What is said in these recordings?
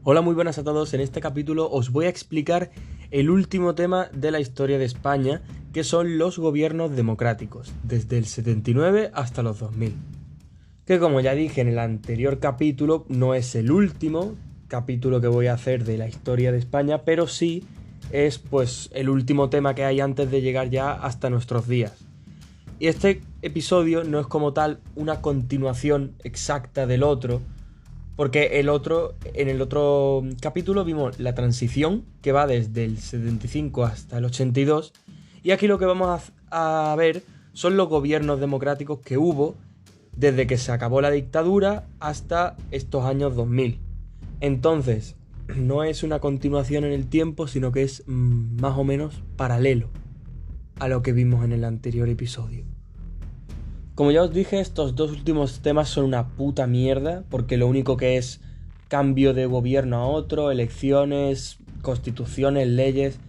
Hola, muy buenas a todos. En este capítulo os voy a explicar el último tema de la historia de España, que son los gobiernos democráticos, desde el 79 hasta los 2000. Que como ya dije en el anterior capítulo, no es el último capítulo que voy a hacer de la historia de España, pero sí es pues el último tema que hay antes de llegar ya hasta nuestros días. Y este episodio no es como tal una continuación exacta del otro, porque en el otro capítulo vimos la transición que va desde el 75 hasta el 82, y aquí lo que vamos a ver son los gobiernos democráticos que hubo desde que se acabó la dictadura hasta estos años 2000. Entonces, no es una continuación en el tiempo, sino que es más o menos paralelo a lo que vimos en el anterior episodio. Como ya os dije, estos dos últimos temas son una puta mierda, porque lo único que es cambio de gobierno a otro, elecciones, constituciones, leyes,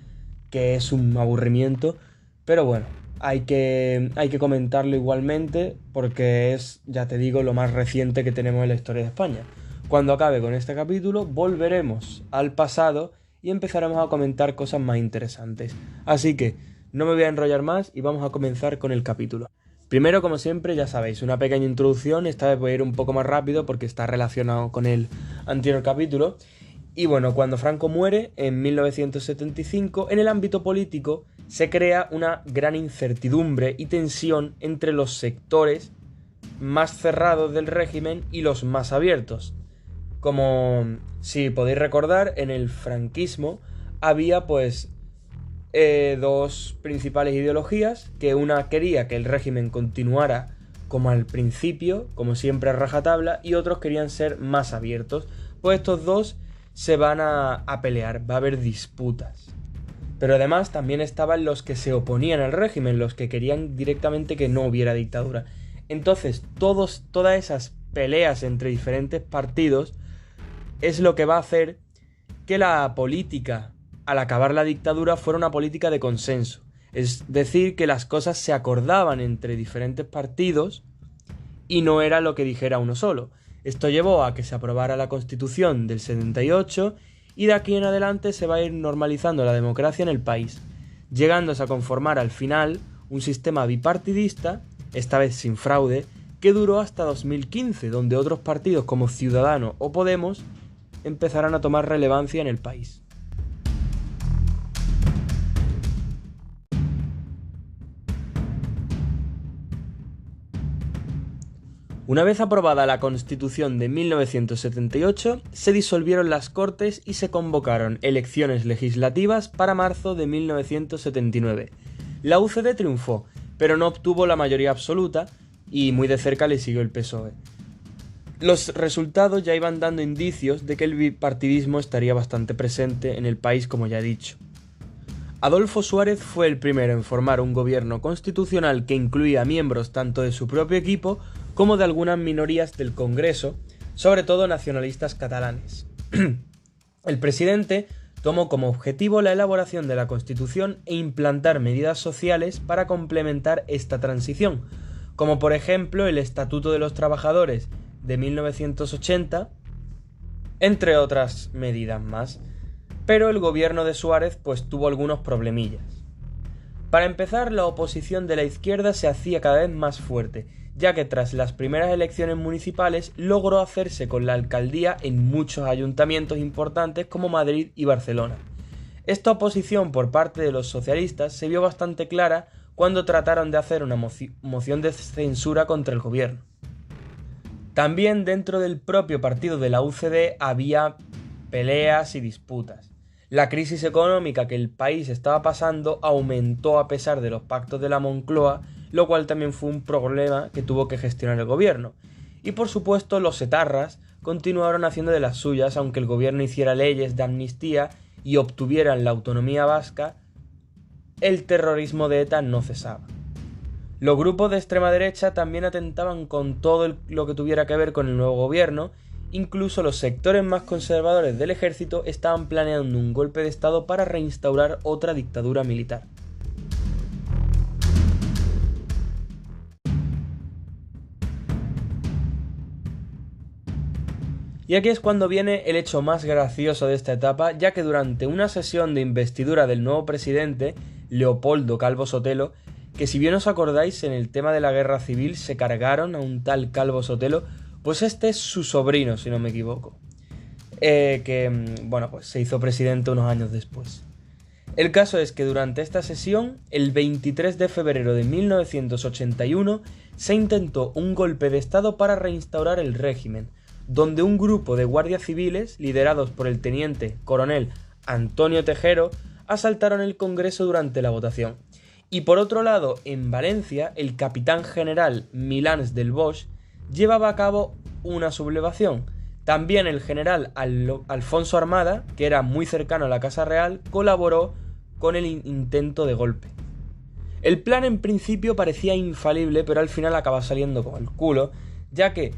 que es un aburrimiento. Pero bueno, hay que comentarlo igualmente, porque es, ya te digo, lo más reciente que tenemos en la historia de España. Cuando acabe con este capítulo, volveremos al pasado y empezaremos a comentar cosas más interesantes. Así que no me voy a enrollar más y vamos a comenzar con el capítulo. Primero, como siempre, ya sabéis, una pequeña introducción. Esta vez voy a ir un poco más rápido porque está relacionado con el anterior capítulo. Y bueno, cuando Franco muere en 1975, en el ámbito político se crea una gran incertidumbre y tensión entre los sectores más cerrados del régimen y los más abiertos. Como si podéis recordar, en el franquismo había pues dos principales ideologías, que una quería que el régimen continuara como al principio, como siempre a rajatabla, y otros querían ser más abiertos. Pues estos dos se van a pelear, va a haber disputas. Pero además también estaban los que se oponían al régimen, los que querían directamente que no hubiera dictadura. Entonces todas esas peleas entre diferentes partidos es lo que va a hacer que la política al acabar la dictadura fuera una política de consenso. Es decir, que las cosas se acordaban entre diferentes partidos y no era lo que dijera uno solo. Esto llevó a que se aprobara la Constitución del 78 y de aquí en adelante se va a ir normalizando la democracia en el país, llegándose a conformar al final un sistema bipartidista, esta vez sin fraude, que duró hasta 2015, donde otros partidos como Ciudadanos o Podemos empezarán a tomar relevancia en el país. Una vez aprobada la Constitución de 1978, se disolvieron las Cortes y se convocaron elecciones legislativas para marzo de 1979. La UCD triunfó, pero no obtuvo la mayoría absoluta y muy de cerca le siguió el PSOE. Los resultados ya iban dando indicios de que el bipartidismo estaría bastante presente en el país, como ya he dicho. Adolfo Suárez fue el primero en formar un gobierno constitucional que incluía miembros tanto de su propio equipo como de algunas minorías del Congreso, sobre todo nacionalistas catalanes. El presidente tomó como objetivo la elaboración de la Constitución e implantar medidas sociales para complementar esta transición, como por ejemplo el Estatuto de los Trabajadores de 1980, entre otras medidas más. Pero el gobierno de Suárez pues tuvo algunos problemillas. Para empezar, la oposición de la izquierda se hacía cada vez más fuerte, ya que tras las primeras elecciones municipales logró hacerse con la alcaldía en muchos ayuntamientos importantes como Madrid y Barcelona. Esta oposición por parte de los socialistas se vio bastante clara cuando trataron de hacer una moción de censura contra el gobierno. También dentro del propio partido de la UCD había peleas y disputas. La crisis económica que el país estaba pasando aumentó a pesar de los pactos de la Moncloa, lo cual también fue un problema que tuvo que gestionar el gobierno. Y por supuesto los etarras continuaron haciendo de las suyas, aunque el gobierno hiciera leyes de amnistía y obtuvieran la autonomía vasca, el terrorismo de ETA no cesaba. Los grupos de extrema derecha también atentaban con todo lo que tuviera que ver con el nuevo gobierno. Incluso los sectores más conservadores del ejército estaban planeando un golpe de estado para reinstaurar otra dictadura militar. Y aquí es cuando viene el hecho más gracioso de esta etapa, ya que durante una sesión de investidura del nuevo presidente, Leopoldo Calvo Sotelo, que si bien os acordáis en el tema de la guerra civil se cargaron a un tal Calvo Sotelo, pues este es su sobrino, si no me equivoco, pues se hizo presidente unos años después. El caso es que durante esta sesión, el 23 de febrero de 1981, se intentó un golpe de estado para reinstaurar el régimen, donde un grupo de guardias civiles, liderados por el teniente coronel Antonio Tejero, asaltaron el Congreso durante la votación. Y por otro lado, en Valencia, el capitán general Milans del Bosch llevaba a cabo una sublevación. También el general Alfonso Armada, que era muy cercano a la Casa Real, colaboró con el intento de golpe. El plan en principio parecía infalible, pero al final acaba saliendo con el culo, ya que,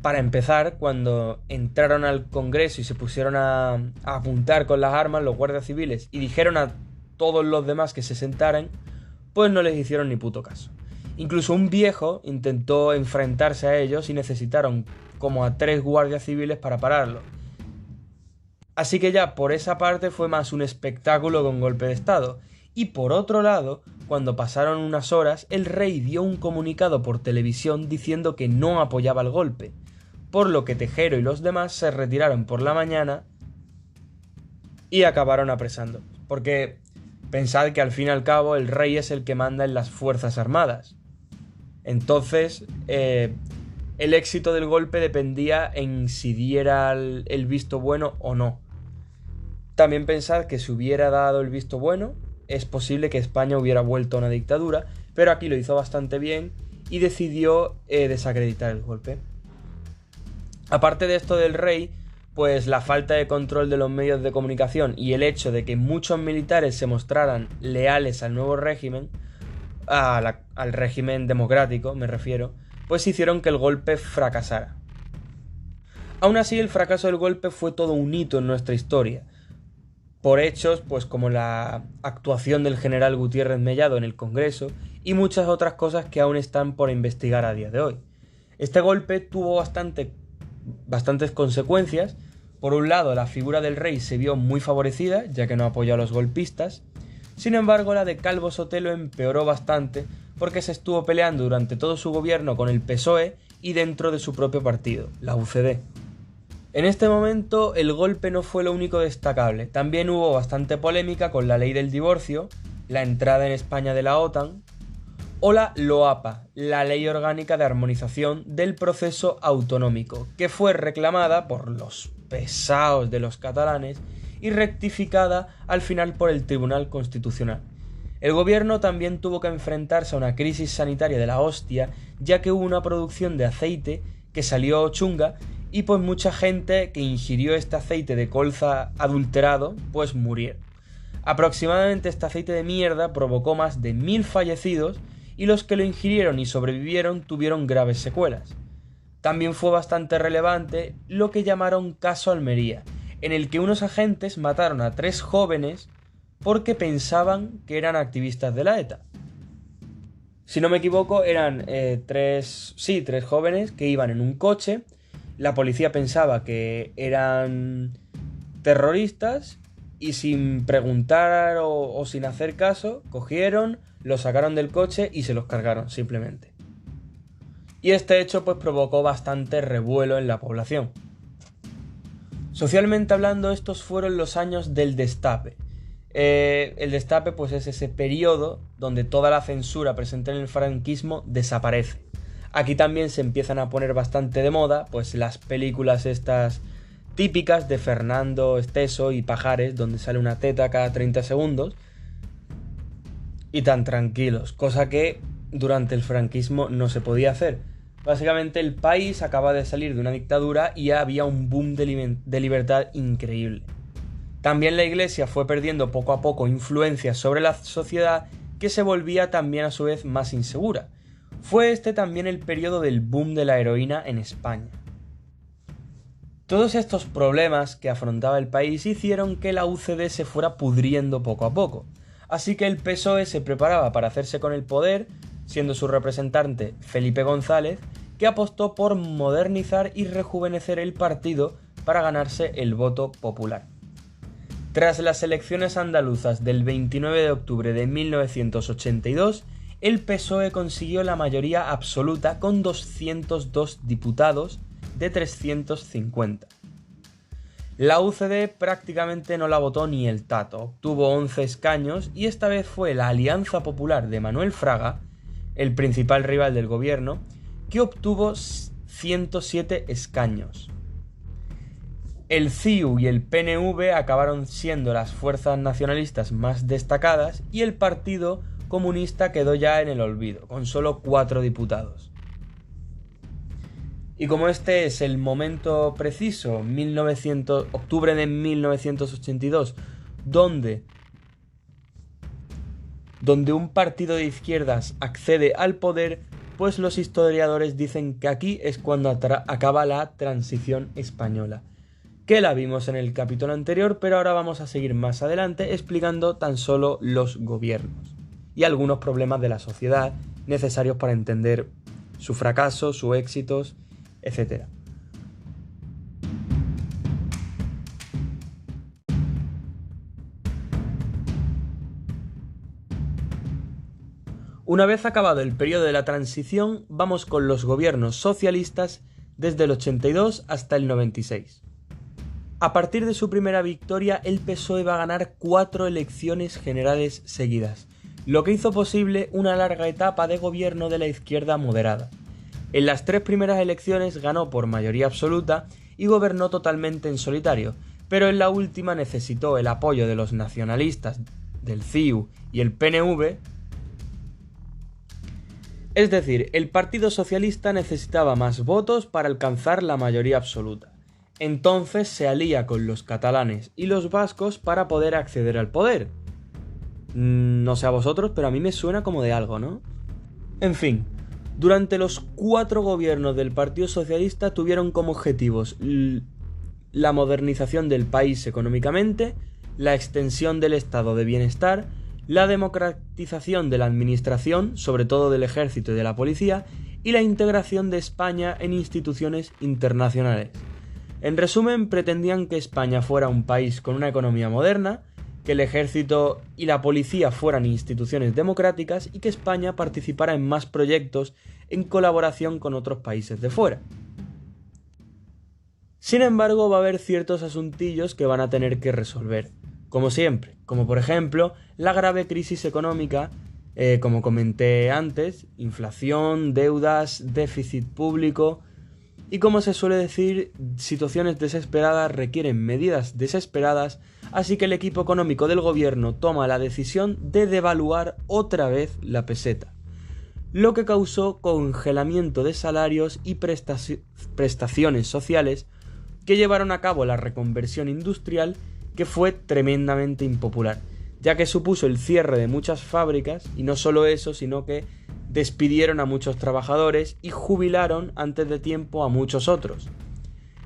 para empezar, cuando entraron al Congreso y se pusieron a apuntar con las armas los guardias civiles y dijeron a todos los demás que se sentaran, pues no les hicieron ni puto caso. Incluso un viejo intentó enfrentarse a ellos y necesitaron como a 3 guardias civiles para pararlo. Así que ya por esa parte fue más un espectáculo que un golpe de estado. Y por otro lado, cuando pasaron unas horas, el rey dio un comunicado por televisión diciendo que no apoyaba el golpe, por lo que Tejero y los demás se retiraron por la mañana y acabaron apresando. Porque pensad que al fin y al cabo el rey es el que manda en las fuerzas armadas. Entonces, el éxito del golpe dependía en si diera el visto bueno o no. También pensad que si hubiera dado el visto bueno, es posible que España hubiera vuelto a una dictadura, pero aquí lo hizo bastante bien y decidió desacreditar el golpe. Aparte de esto del rey, pues la falta de control de los medios de comunicación y el hecho de que muchos militares se mostraran leales al nuevo régimen, al régimen democrático me refiero, pues hicieron que el golpe fracasara. Aún así, el fracaso del golpe fue todo un hito en nuestra historia, por hechos pues como la actuación del general Gutiérrez Mellado en el Congreso y muchas otras cosas que aún están por investigar a día de hoy. Este golpe tuvo bastantes consecuencias. Por un lado, la figura del rey se vio muy favorecida, ya que no apoyó a los golpistas. Sin embargo, la de Calvo Sotelo empeoró bastante porque se estuvo peleando durante todo su gobierno con el PSOE y dentro de su propio partido, la UCD. En este momento el golpe no fue lo único destacable, también hubo bastante polémica con la ley del divorcio, la entrada en España de la OTAN o la LOAPA, la Ley Orgánica de Armonización del Proceso Autonómico, que fue reclamada por los pesados de los catalanes y rectificada al final por el Tribunal Constitucional. El gobierno también tuvo que enfrentarse a una crisis sanitaria de la hostia, ya que hubo una producción de aceite que salió chunga y pues mucha gente que ingirió este aceite de colza adulterado pues murieron. Aproximadamente este aceite de mierda provocó más de 1000 fallecidos y los que lo ingirieron y sobrevivieron tuvieron graves secuelas. También fue bastante relevante lo que llamaron Caso Almería, en el que unos agentes mataron a 3 jóvenes porque pensaban que eran activistas de la ETA. Si no me equivoco, eran 3 jóvenes que iban en un coche. La policía pensaba que eran terroristas y sin preguntar o sin hacer caso, cogieron, los sacaron del coche y se los cargaron simplemente. Y este hecho pues provocó bastante revuelo en la población. Socialmente hablando, estos fueron los años del Destape. El Destape pues es ese periodo donde toda la censura presente en el franquismo desaparece. Aquí también se empiezan a poner bastante de moda pues las películas estas típicas de Fernando Esteso y Pajares, donde sale una teta cada 30 segundos y tan tranquilos, cosa que durante el franquismo no se podía hacer. Básicamente el país acaba de salir de una dictadura y había un boom de libertad increíble. También la Iglesia fue perdiendo poco a poco influencia sobre la sociedad, que se volvía también a su vez más insegura. Fue este también el periodo del boom de la heroína en España. Todos estos problemas que afrontaba el país hicieron que la UCD se fuera pudriendo poco a poco, así que el PSOE se preparaba para hacerse con el poder, siendo su representante Felipe González, que apostó por modernizar y rejuvenecer el partido para ganarse el voto popular. Tras las elecciones andaluzas del 29 de octubre de 1982, el PSOE consiguió la mayoría absoluta con 202 diputados de 350. La UCD prácticamente no la votó ni el tato, obtuvo 11 escaños y esta vez fue la Alianza Popular de Manuel Fraga, el principal rival del gobierno, que obtuvo 107 escaños. El CIU y el PNV acabaron siendo las fuerzas nacionalistas más destacadas y el Partido Comunista quedó ya en el olvido, con solo 4 diputados. Y como este es el momento preciso, octubre de 1982, donde un partido de izquierdas accede al poder, pues los historiadores dicen que aquí es cuando acaba la transición española, que la vimos en el capítulo anterior, pero ahora vamos a seguir más adelante explicando tan solo los gobiernos y algunos problemas de la sociedad necesarios para entender su fracaso, sus éxitos, etc. Una vez acabado el periodo de la transición, vamos con los gobiernos socialistas desde el 82 hasta el 96. A partir de su primera victoria, el PSOE va a ganar 4 elecciones generales seguidas, lo que hizo posible una larga etapa de gobierno de la izquierda moderada. En las 3 primeras elecciones ganó por mayoría absoluta y gobernó totalmente en solitario, pero en la última necesitó el apoyo de los nacionalistas, del CIU y el PNV. Es decir, el Partido Socialista necesitaba más votos para alcanzar la mayoría absoluta. Entonces se alía con los catalanes y los vascos para poder acceder al poder. No sé a vosotros, pero a mí me suena como de algo, ¿no? En fin, durante los 4 gobiernos del Partido Socialista tuvieron como objetivos la modernización del país económicamente, la extensión del estado de bienestar, la democratización de la administración, sobre todo del ejército y de la policía, y la integración de España en instituciones internacionales. En resumen, pretendían que España fuera un país con una economía moderna, que el ejército y la policía fueran instituciones democráticas y que España participara en más proyectos en colaboración con otros países de fuera. Sin embargo, va a haber ciertos asuntillos que van a tener que resolver, como siempre, como por ejemplo la grave crisis económica, como comenté antes, inflación, deudas, déficit público. Y como se suele decir, situaciones desesperadas requieren medidas desesperadas, así que el equipo económico del gobierno toma la decisión de devaluar otra vez la peseta, lo que causó congelamiento de salarios y prestaciones sociales que llevaron a cabo la reconversión industrial, que fue tremendamente impopular, ya que supuso el cierre de muchas fábricas, y no solo eso, sino que despidieron a muchos trabajadores y jubilaron antes de tiempo a muchos otros.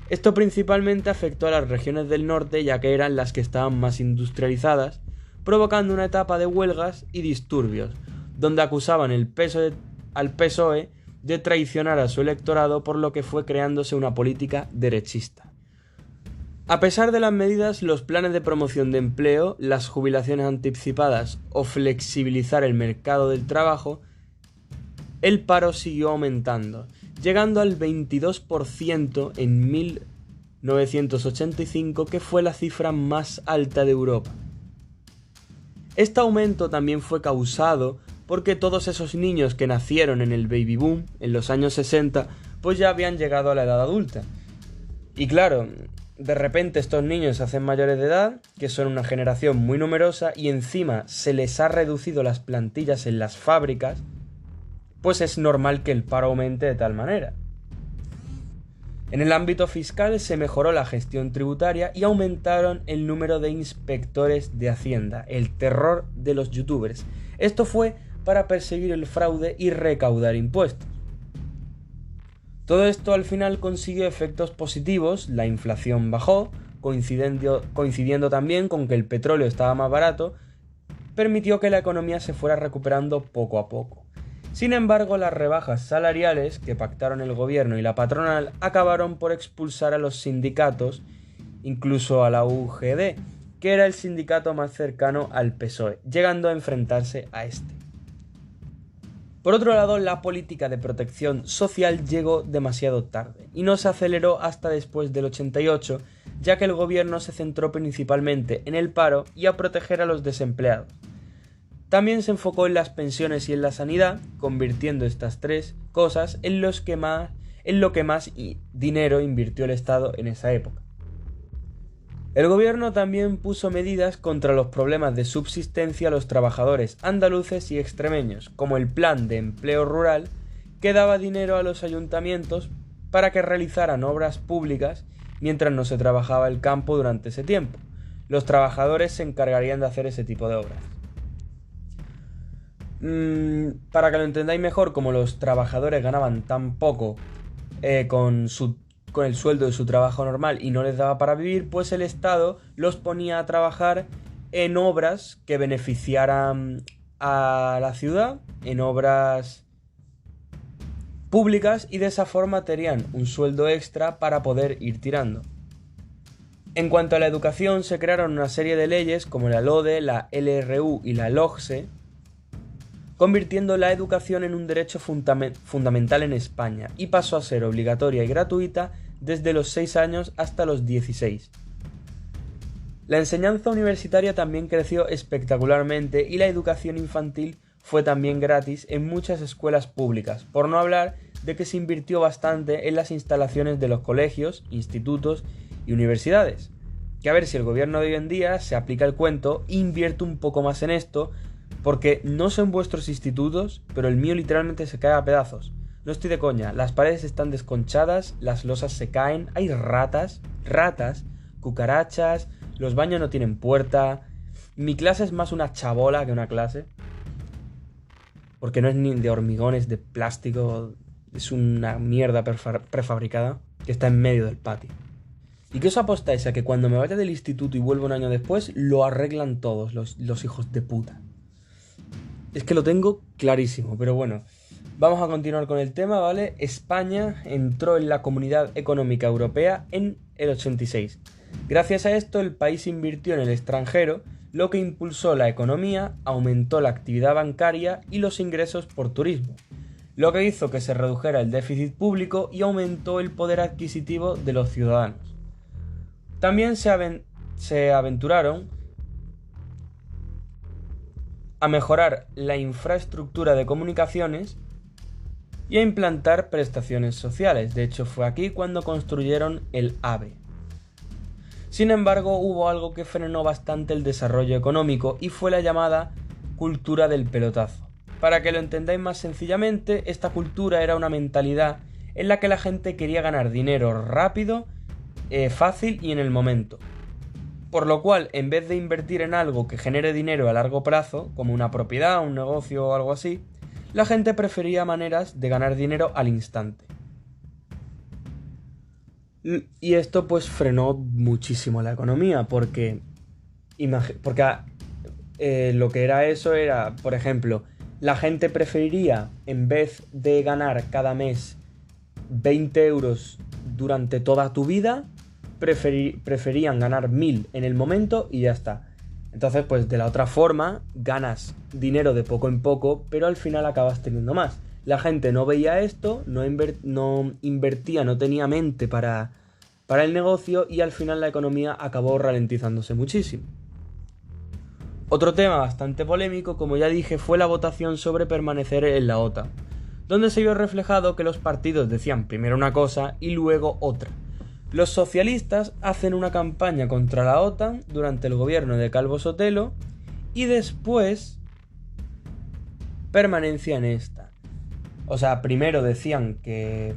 Esto principalmente afectó a las regiones del norte, ya que eran las que estaban más industrializadas, provocando una etapa de huelgas y disturbios, donde acusaban al PSOE de traicionar a su electorado, por lo que fue creándose una política derechista. A pesar de las medidas, los planes de promoción de empleo, las jubilaciones anticipadas o flexibilizar el mercado del trabajo, el paro siguió aumentando, llegando al 22% en 1985, que fue la cifra más alta de Europa. Este aumento también fue causado porque todos esos niños que nacieron en el baby boom, en los años 60, pues ya habían llegado a la edad adulta. Y claro, de repente estos niños se hacen mayores de edad, que son una generación muy numerosa, y encima se les ha reducido las plantillas en las fábricas, pues es normal que el paro aumente de tal manera. En el ámbito fiscal se mejoró la gestión tributaria y aumentaron el número de inspectores de Hacienda, el terror de los youtubers. Esto fue para perseguir el fraude y recaudar impuestos. Todo esto al final consiguió efectos positivos, la inflación bajó, coincidiendo también con que el petróleo estaba más barato, permitió que la economía se fuera recuperando poco a poco. Sin embargo, las rebajas salariales que pactaron el gobierno y la patronal acabaron por expulsar a los sindicatos, incluso a la UGT, que era el sindicato más cercano al PSOE, llegando a enfrentarse a este. Por otro lado, la política de protección social llegó demasiado tarde y no se aceleró hasta después del 88, ya que el gobierno se centró principalmente en el paro y a proteger a los desempleados. También se enfocó en las pensiones y en la sanidad, convirtiendo estas tres cosas en lo que más dinero invirtió el Estado en esa época. El gobierno también puso medidas contra los problemas de subsistencia a los trabajadores andaluces y extremeños, como el Plan de Empleo Rural, que daba dinero a los ayuntamientos para que realizaran obras públicas mientras no se trabajaba el campo durante ese tiempo. Los trabajadores se encargarían de hacer ese tipo de obras. Para que lo entendáis mejor, como los trabajadores ganaban tan poco con el sueldo de su trabajo normal y no les daba para vivir, pues el Estado los ponía a trabajar en obras que beneficiaran a la ciudad, en obras públicas, y de esa forma tenían un sueldo extra para poder ir tirando. En cuanto a la educación, se crearon una serie de leyes como la LODE, la LRU y la LOGSE, convirtiendo la educación en un derecho fundamental en España, y pasó a ser obligatoria y gratuita desde los 6 años hasta los 16. La enseñanza universitaria también creció espectacularmente y la educación infantil fue también gratis en muchas escuelas públicas, por no hablar de que se invirtió bastante en las instalaciones de los colegios, institutos y universidades. Que a ver si el gobierno de hoy en día se aplica el cuento e invierte un poco más en esto, porque no sé en vuestros institutos, pero el mío literalmente se cae a pedazos. No estoy de coña, las paredes están desconchadas, las losas se caen, hay ratas, cucarachas, los baños no tienen puerta. Mi clase es más una chabola que una clase, porque no es ni de hormigón, es de plástico, es una mierda prefabricada que está en medio del patio. ¿Y qué os apostáis a que cuando me vaya del instituto y vuelva un año después, lo arreglan todos los hijos de puta? Es que lo tengo clarísimo, pero bueno, vamos a continuar con el tema, ¿vale? España entró en la Comunidad Económica Europea en el 86. Gracias a esto, el país invirtió en el extranjero, lo que impulsó la economía, aumentó la actividad bancaria y los ingresos por turismo, lo que hizo que se redujera el déficit público y aumentó el poder adquisitivo de los ciudadanos. También se aventuraron a mejorar la infraestructura de comunicaciones y a implantar prestaciones sociales. De hecho, fue aquí cuando construyeron el AVE. Sin embargo, hubo algo que frenó bastante el desarrollo económico y fue la llamada cultura del pelotazo. Para que lo entendáis más sencillamente, esta cultura era una mentalidad en la que la gente quería ganar dinero rápido, fácil y en el momento. Por lo cual, en vez de invertir en algo que genere dinero a largo plazo, como una propiedad, un negocio o algo así, la gente prefería maneras de ganar dinero al instante. Y esto pues frenó muchísimo la economía, porque lo que era eso era, por ejemplo, la gente preferiría, en vez de ganar cada mes 20 euros durante toda tu vida, preferían ganar 1000 en el momento y ya está. Entonces, pues de la otra forma, ganas dinero de poco en poco, pero al final acabas teniendo más. La gente no veía esto, no invertía, no tenía mente para el negocio y al final la economía acabó ralentizándose muchísimo. Otro tema bastante polémico, como ya dije, fue la votación sobre permanecer en la OTAN, donde se vio reflejado que los partidos decían primero una cosa y luego otra. Los socialistas hacen una campaña contra la OTAN durante el gobierno de Calvo Sotelo y después permanencia en esta. O sea, primero decían que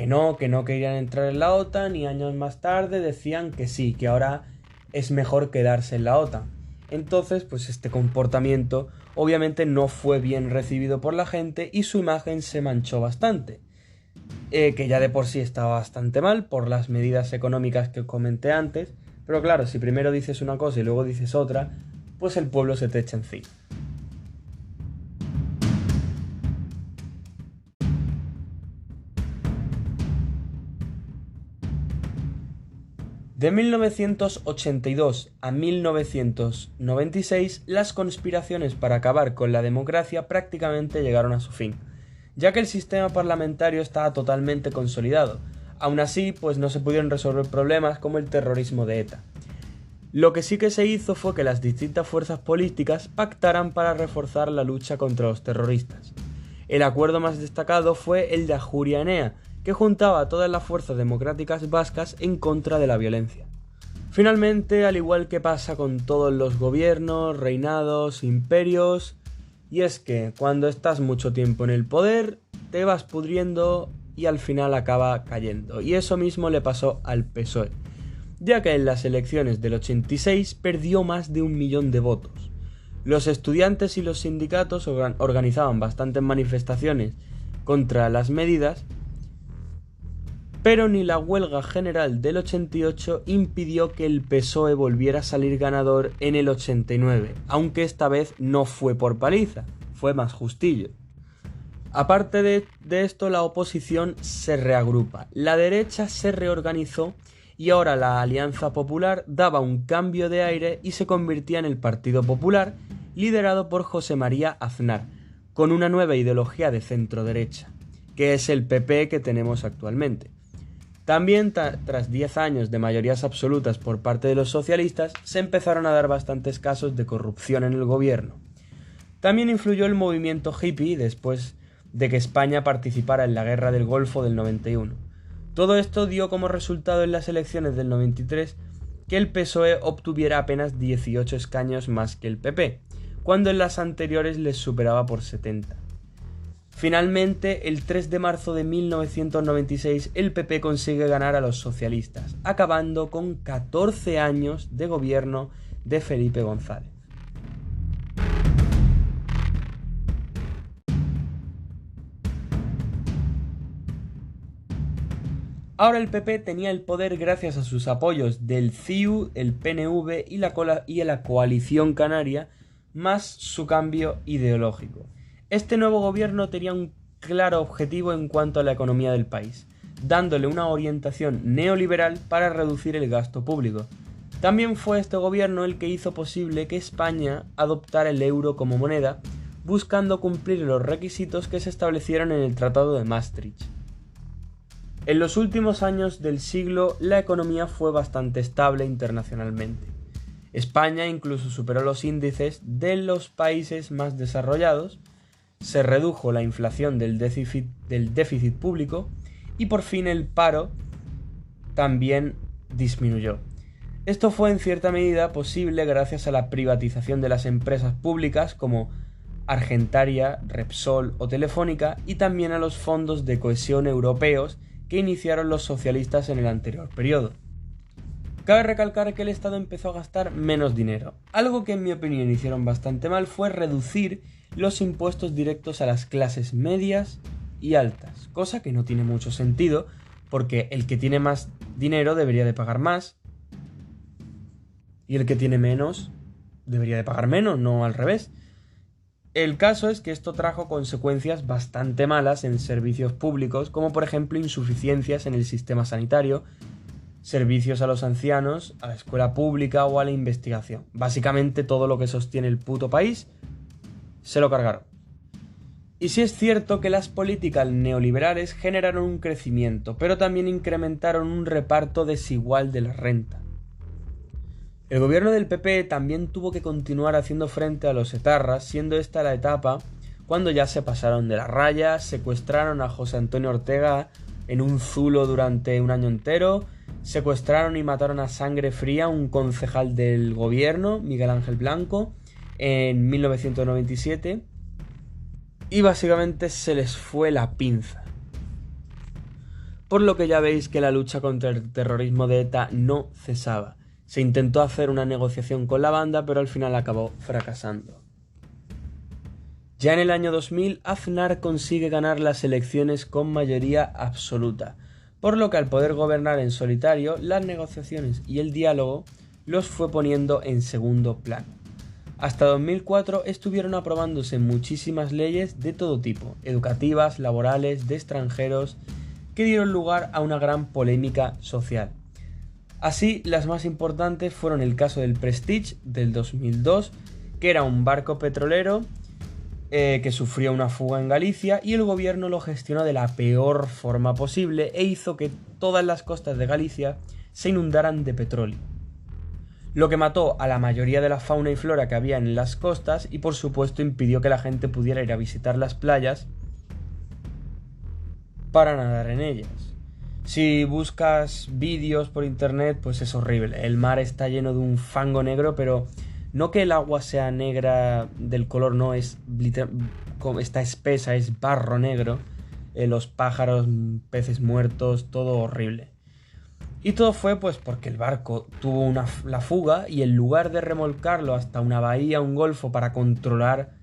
no querían entrar en la OTAN y años más tarde decían que sí, que ahora es mejor quedarse en la OTAN. Entonces, pues este comportamiento obviamente no fue bien recibido por la gente y su imagen se manchó bastante. Que ya de por sí estaba bastante mal por las medidas económicas que comenté antes, pero claro, si primero dices una cosa y luego dices otra, pues el pueblo se te echa encima. De 1982 a 1996, las conspiraciones para acabar con la democracia prácticamente llegaron a su fin, ya que el sistema parlamentario estaba totalmente consolidado. Aún así, pues no se pudieron resolver problemas como el terrorismo de ETA. Lo que sí que se hizo fue que las distintas fuerzas políticas pactaran para reforzar la lucha contra los terroristas. El acuerdo más destacado fue el de Ajuria Enea, que juntaba a todas las fuerzas democráticas vascas en contra de la violencia. Finalmente, al igual que pasa con todos los gobiernos, reinados, imperios, y es que cuando estás mucho tiempo en el poder, te vas pudriendo y al final acaba cayendo. Y eso mismo le pasó al PSOE, ya que en las elecciones del 86 perdió más de 1 millón de votos. Los estudiantes y los sindicatos organizaban bastantes manifestaciones contra las medidas, pero ni la huelga general del 88 impidió que el PSOE volviera a salir ganador en el 89, aunque esta vez no fue por paliza, fue más justillo. Aparte de esto, la oposición se reagrupa, la derecha se reorganizó y ahora la Alianza Popular daba un cambio de aire y se convertía en el Partido Popular, liderado por José María Aznar, con una nueva ideología de centro-derecha, que es el PP que tenemos actualmente. También, tras 10 años de mayorías absolutas por parte de los socialistas, se empezaron a dar bastantes casos de corrupción en el gobierno. También influyó el movimiento hippie después de que España participara en la Guerra del Golfo del 91. Todo esto dio como resultado en las elecciones del 93 que el PSOE obtuviera apenas 18 escaños más que el PP, cuando en las anteriores les superaba por 70. Finalmente, el 3 de marzo de 1996, el PP consigue ganar a los socialistas, acabando con 14 años de gobierno de Felipe González. Ahora el PP tenía el poder gracias a sus apoyos del CiU, el PNV y la coalición canaria, más su cambio ideológico. Este nuevo gobierno tenía un claro objetivo en cuanto a la economía del país, dándole una orientación neoliberal para reducir el gasto público. También fue este gobierno el que hizo posible que España adoptara el euro como moneda, buscando cumplir los requisitos que se establecieron en el Tratado de Maastricht. En los últimos años del siglo, la economía fue bastante estable internacionalmente. España incluso superó los índices de los países más desarrollados, se redujo la inflación del déficit público y por fin el paro también disminuyó. Esto fue en cierta medida posible gracias a la privatización de las empresas públicas como Argentaria, Repsol o Telefónica y también a los fondos de cohesión europeos que iniciaron los socialistas en el anterior periodo. Cabe recalcar que el Estado empezó a gastar menos dinero. Algo que en mi opinión hicieron bastante mal fue reducir los impuestos directos a las clases medias y altas, cosa que no tiene mucho sentido porque el que tiene más dinero debería de pagar más y el que tiene menos debería de pagar menos, no al revés. El caso es que esto trajo consecuencias bastante malas en servicios públicos, como por ejemplo insuficiencias en el sistema sanitario, servicios a los ancianos, a la escuela pública o a la investigación. Básicamente todo lo que sostiene el puto país se lo cargaron. Y sí es cierto que las políticas neoliberales generaron un crecimiento, pero también incrementaron un reparto desigual de la renta. El gobierno del PP también tuvo que continuar haciendo frente a los etarras, siendo esta la etapa cuando ya se pasaron de la raya, secuestraron a José Antonio Ortega en un zulo durante un año entero, secuestraron y mataron a sangre fría a un concejal del gobierno, Miguel Ángel Blanco, en 1997, y básicamente se les fue la pinza. Por lo que ya veis que la lucha contra el terrorismo de ETA no cesaba. Se intentó hacer una negociación con la banda, pero al final acabó fracasando. Ya en el año 2000, Aznar consigue ganar las elecciones con mayoría absoluta, por lo que al poder gobernar en solitario, las negociaciones y el diálogo los fue poniendo en segundo plano. Hasta 2004 estuvieron aprobándose muchísimas leyes de todo tipo, educativas, laborales, de extranjeros, que dieron lugar a una gran polémica social. Así, las más importantes fueron el caso del Prestige del 2002, que era un barco petrolero que sufrió una fuga en Galicia y el gobierno lo gestionó de la peor forma posible e hizo que todas las costas de Galicia se inundaran de petróleo, lo que mató a la mayoría de la fauna y flora que había en las costas y por supuesto impidió que la gente pudiera ir a visitar las playas para nadar en ellas. Si buscas vídeos por internet, pues es horrible. El mar está lleno de un fango negro, pero no que el agua sea negra del color, no, está espesa, es barro negro. Los pájaros, peces muertos, todo horrible. Y todo fue pues porque el barco tuvo la fuga y en lugar de remolcarlo hasta una bahía, un golfo para controlar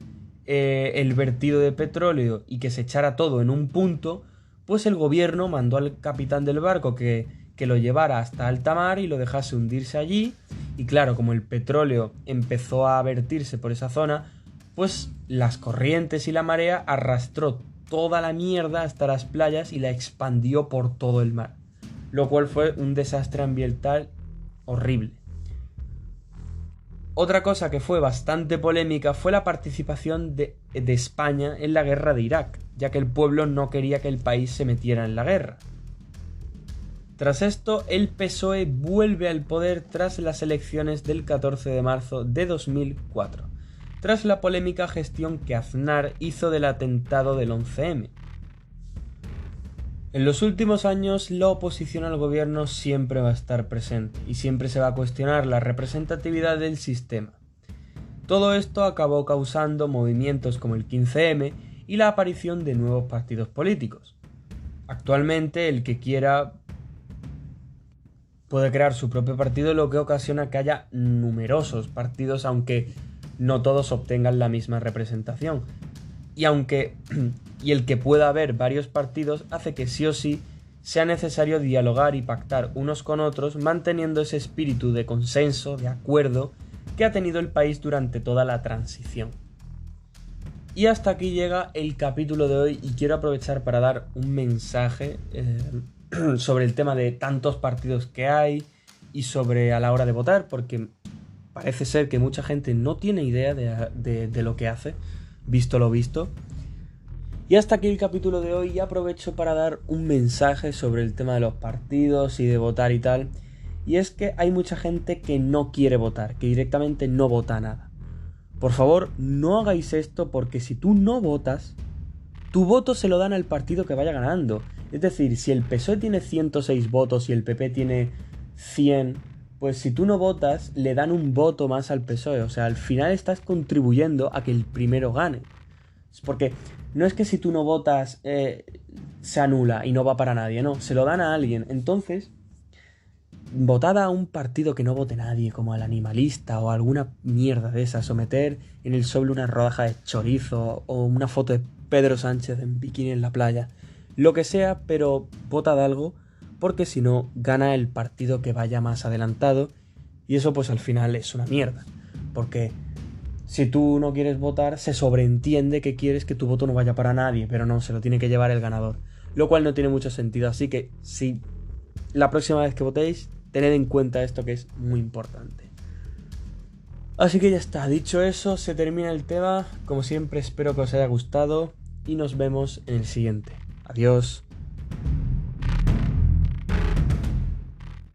el vertido de petróleo y que se echara todo en un punto, pues el gobierno mandó al capitán del barco que lo llevara hasta alta mar y lo dejase hundirse allí. Y claro, como el petróleo empezó a vertirse por esa zona, pues las corrientes y la marea arrastró toda la mierda hasta las playas y la expandió por todo el mar, lo cual fue un desastre ambiental horrible. Otra cosa que fue bastante polémica fue la participación de España en la guerra de Irak, ya que el pueblo no quería que el país se metiera en la guerra. Tras esto, el PSOE vuelve al poder tras las elecciones del 14 de marzo de 2004, tras la polémica gestión que Aznar hizo del atentado del 11M. En los últimos años, la oposición al gobierno siempre va a estar presente y siempre se va a cuestionar la representatividad del sistema. Todo esto acabó causando movimientos como el 15M y la aparición de nuevos partidos políticos. Actualmente, el que quiera puede crear su propio partido, lo que ocasiona que haya numerosos partidos, aunque no todos obtengan la misma representación. Y el que pueda haber varios partidos hace que sí o sí sea necesario dialogar y pactar unos con otros, manteniendo ese espíritu de consenso, de acuerdo, que ha tenido el país durante toda la transición. Y hasta aquí llega el capítulo de hoy y quiero aprovechar para dar un mensaje sobre el tema de tantos partidos que hay y sobre a la hora de votar, porque parece ser que mucha gente no tiene idea de lo que hace, visto lo visto. Y hasta aquí el capítulo de hoy y aprovecho para dar un mensaje sobre el tema de los partidos y de votar y tal. Y es que hay mucha gente que no quiere votar, que directamente no vota nada. Por favor, no hagáis esto porque si tú no votas, tu voto se lo dan al partido que vaya ganando. Es decir, si el PSOE tiene 106 votos y el PP tiene 100, pues si tú no votas, le dan un voto más al PSOE. O sea, al final estás contribuyendo a que el primero gane. Es porque no es que si tú no votas se anula y no va para nadie, no, se lo dan a alguien. Entonces, votad a un partido que no vote nadie, como al Animalista o alguna mierda de esas, o meter en el sobre una rodaja de chorizo o una foto de Pedro Sánchez en bikini en la playa. Lo que sea, pero votad algo, porque si no, gana el partido que vaya más adelantado y eso pues al final es una mierda. Porque si tú no quieres votar, se sobreentiende que quieres que tu voto no vaya para nadie, pero no, se lo tiene que llevar el ganador. Lo cual no tiene mucho sentido, así que si la próxima vez que votéis, tened en cuenta esto que es muy importante. Así que ya está, dicho eso, se termina el tema. Como siempre, espero que os haya gustado y nos vemos en el siguiente. Adiós.